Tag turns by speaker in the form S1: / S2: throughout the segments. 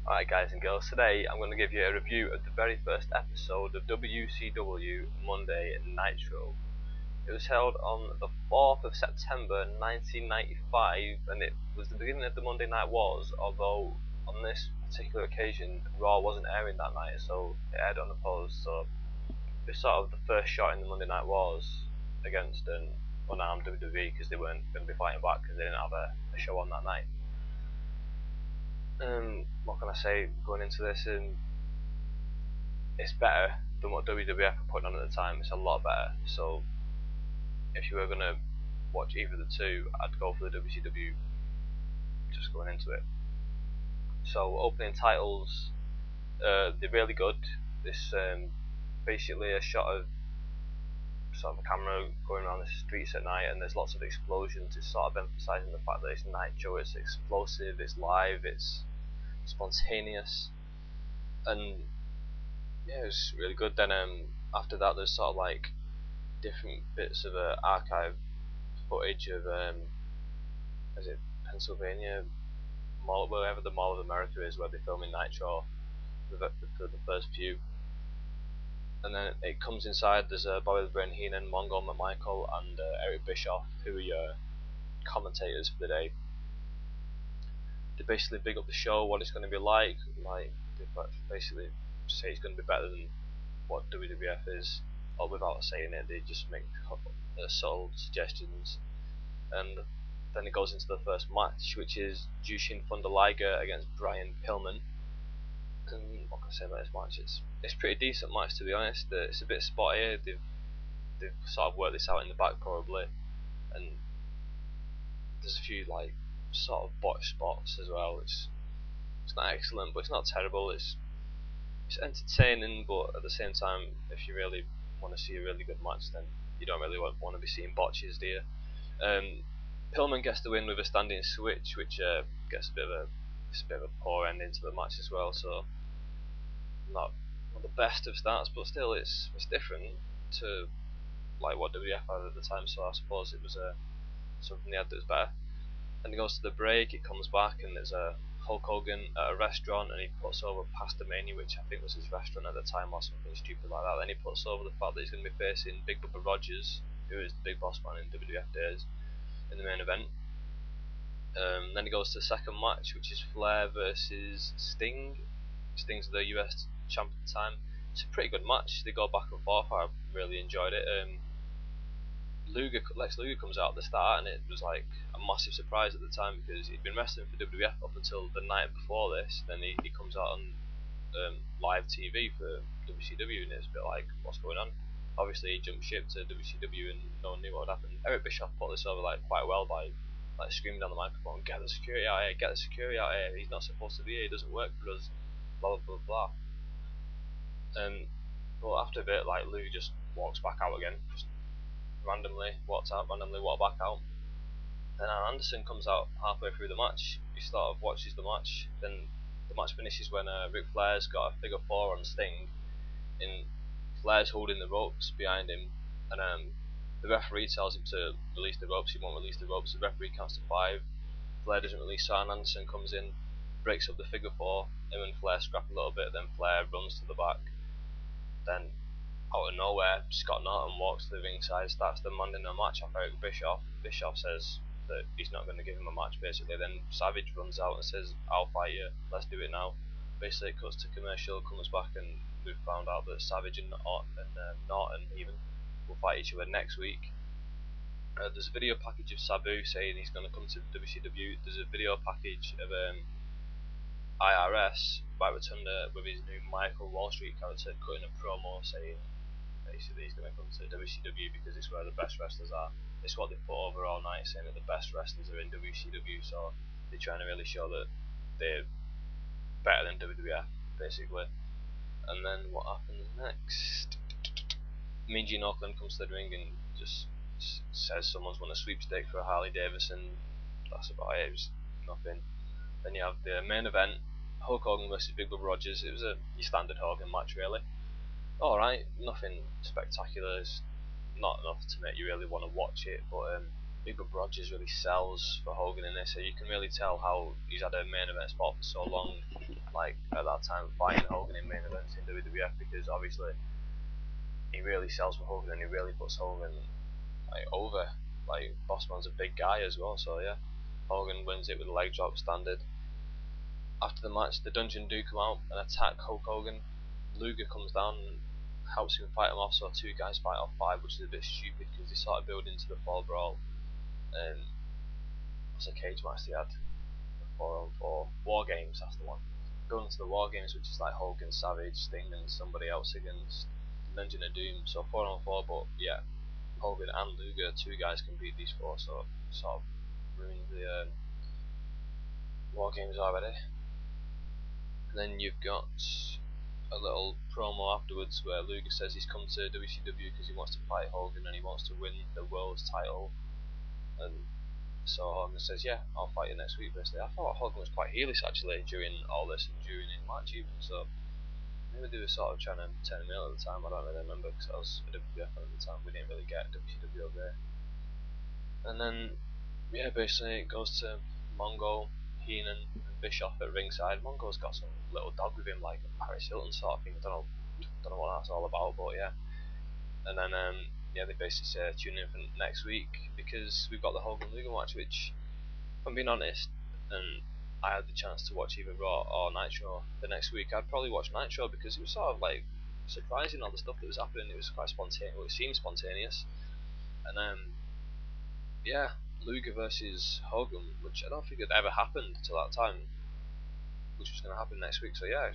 S1: Alright guys and girls, today I'm going to give you a review of the very first episode of WCW Monday Nitro. It was held on the 4th of September 1995 and it was the beginning of the Monday Night Wars, although on this particular occasion Raw wasn't airing that night, so it aired unopposed. So it was sort of the first shot in the Monday Night Wars against an unarmed WWE, because they weren't going to be fighting back because they didn't have a show on that night. What can I say going into this? It's better than what WWF were putting on at the time. It's a lot better. So if you were going to watch either of the two, I'd go for the WCW just going into it. So opening titles, they're really good. This basically a shot of sort of a camera going around the streets at night, and there's lots of explosions. It's sort of emphasising the fact that it's Nitro, it's explosive, it's live, it's spontaneous, and yeah, it was really good. Then after that, there's sort of like different bits of archive footage of is it Pennsylvania Mall, wherever the Mall of America is, where they're filming Nitro for the first few. And then it comes inside. There's Bobby the Brain Heenan, Mongo McMichael, and Eric Bischoff, who are your commentators for the day. They basically big up the show, what it's going to be like they basically say it's going to be better than what WWF is, or without saying it, they just make subtle suggestions. And then it goes into the first match, which is Jushin Liger against Brian Pillman. And what can I say about this match? It's a pretty decent match, to be honest. It's a bit spotty. They've sort of worked this out in the back probably, and there's a few like sort of botched spots as well. It's not excellent, but it's not terrible. It's entertaining, but at the same time, if you really want to see a really good match, then you don't really want to be seeing botches, do you? Pillman gets the win with a standing switch, which gets a bit of a poor ending to the match as well. So not the best of starts, but still it's different to like what WWF had at the time. So I suppose it was something they had that was better. Then it goes to the break. It comes back and there's a Hulk Hogan at a restaurant, and he puts over Pastamania, which I think was his restaurant at the time, or something stupid like that. Then he puts over the fact that he's going to be facing Big Bubba Rogers, who is the big boss man in WWF days, in the main event. Then it goes to the second match, which is Flair versus Sting. Sting's the US champ at the time. It's a pretty good match. They go back and forth. I really enjoyed it. Lex Luger comes out at the start, and it was like a massive surprise at the time, because he'd been wrestling for WWF up until the night before this. Then he comes out on live TV for WCW, and it's a bit like, what's going on? Obviously he jumped ship to WCW and no one knew what would happen. Eric Bischoff put this over like quite well by like screaming down the microphone, "Get the security out here, get the security out here, he's not supposed to be here, he doesn't work for us, blah blah blah blah." But after a bit, like, Lou just walks back out again, just randomly walked back out. Then Anderson comes out halfway through the match. He sort of watches the match. Then the match finishes when Ric Flair's got a figure four on Sting, and Flair's holding the ropes behind him, and the referee tells him to release the ropes. He won't release the ropes. The referee counts to 5. Flair doesn't release, so Anderson comes in, breaks up the figure four. Him and Flair scrap a little bit. Then Flair runs to the back. Then out of nowhere, Scott Norton walks to the ringside, starts the Monday Night match off Eric Bischoff. Bischoff says that he's not going to give him a match, basically. Then Savage runs out and says, "I'll fight you, let's do it now." Basically it cuts to commercial, comes back, and we've found out that Savage and Norton even will fight each other next week. There's a video package of Sabu saying he's going to come to WCW. There's a video package of IRS by Rotunda with his new Michael Wall Street character cutting a promo saying basically he's going to come to WCW because it's where the best wrestlers are. It's what they put over all night, saying that the best wrestlers are in WCW, so they're trying to really show that they're better than WWF, basically. And then what happens next? Mean Gene Oakland comes to the ring and just says someone's won a sweepstake for a Harley Davidson. That's about it. It was nothing. Then you have the main event, Hulk Hogan versus Big Bubba Rogers. It was your standard Hogan match, really. Alright, nothing spectacular. It's not enough to make you really want to watch it, but Big Bubba Rogers really sells for Hogan in this, so you can really tell how he's had a main event spot for so long, like at that time fighting Hogan in main events in WWF, because obviously he really sells for Hogan and he really puts Hogan like over. Like Bossman's a big guy as well, so yeah. Hogan wins it with a leg drop standard. After the match, the Dungeon do come out and attack Hulk Hogan. Luger comes down and helps him fight him off, so two guys fight off five, which is a bit stupid because they started building into the fall brawl. And what's a cage match they had? 4-on-4 War Games, that's the one. Going into the War Games, which is like Hogan, Savage, Sting, and somebody else against Dungeon of Doom. So 4-on-4, but yeah, Hogan and Luger, two guys can beat these four, so sort of ruined the War Games already. And then you've got a little promo afterwards where Luger says he's come to WCW because he wants to fight Hogan and he wants to win the world's title. And so Hogan says, yeah, I'll fight you next week, basically. I thought Hogan was quite heelish actually during all this and during his match even, so maybe they were sort of trying to turn him ill at the time. I don't really remember because I was a WWF at the time. We didn't really get WCW over there. And then, yeah, basically it goes to Mongo, Heenan, and Bischoff at ringside. Mongo's got some little dog with him, like a Paris Hilton sort of thing. I don't know what that's all about, but yeah. And then, yeah, they basically say tune in for next week because we've got the Hogan Luger match, which, if I'm being honest, and I had the chance to watch either Raw or Nitro the next week, I'd probably watch Nitro because it was sort of like surprising all the stuff that was happening. It was quite spontaneous. Well, it seemed spontaneous, and yeah, Luger versus Hogan, which I don't think had ever happened till that time, which was going to happen next week. So yeah,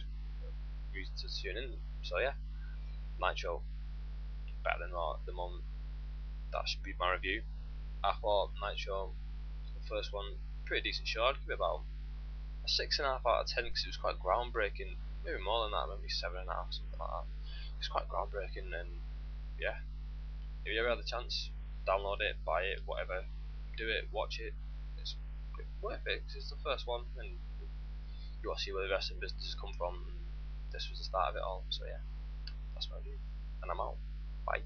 S1: reason to tune in. So yeah, Nitro better than Raw at the moment. That should be my review. I thought Nitro, the first one, pretty decent show. I'd give it about a 6.5 out of 10 because it was quite groundbreaking. Maybe more than that, maybe 7.5, something like that. It's quite groundbreaking, and yeah, if you ever had the chance, download it, buy it, whatever, do it, watch it. It's worth it because it's the first one, and you want to see where the wrestling business has come from. And this was the start of it all. So yeah, that's my review, and I'm out. Bye.